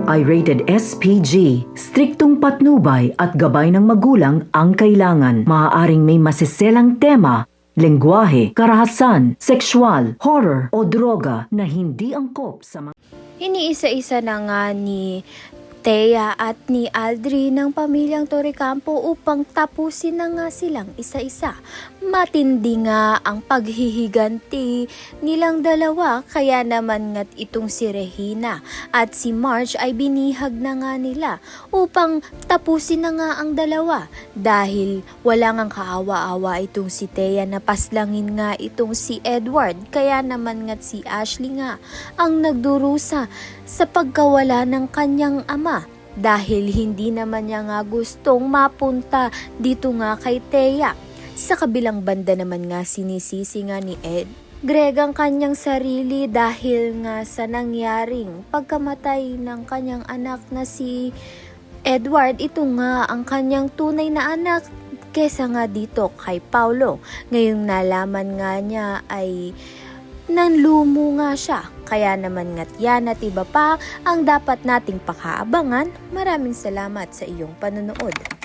ito ay rated SPG. Striktong patnubay at gabay ng magulang ang kailangan. Maaaring may masiselang tema, lengguwahe, karahasan, sexual, horror o droga na hindi angkop sa mga... Iniisa-isa na nga ni Thea at ni Aldri ng pamilyang Torrecampo upang tapusin na nga silang isa-isa. Matindi nga ang paghihiganti nilang dalawa, kaya naman nga't itong si Regina at si Marge ay binihag na nga nila upang tapusin na nga ang dalawa dahil wala ngang kaawa-awa itong si Thea na paslangin nga itong si Edward, kaya naman nga't si Ashley nga ang nagdurusa sa pagkawala ng kanyang ama dahil hindi naman niya nga gustong mapunta dito nga kay Thea. Sa kabilang banda naman nga sinisisi nga ni Greg ang kanyang sarili dahil nga sa nangyaring pagkamatay ng kanyang anak na si Edward. Ito nga ang kanyang tunay na anak kesa nga dito kay Paulo. Ngayong nalaman nga niya ay nanlumo nga siya. Kaya naman nga't yan at iba pa ang dapat nating pakaabangan. Maraming salamat sa iyong panonood.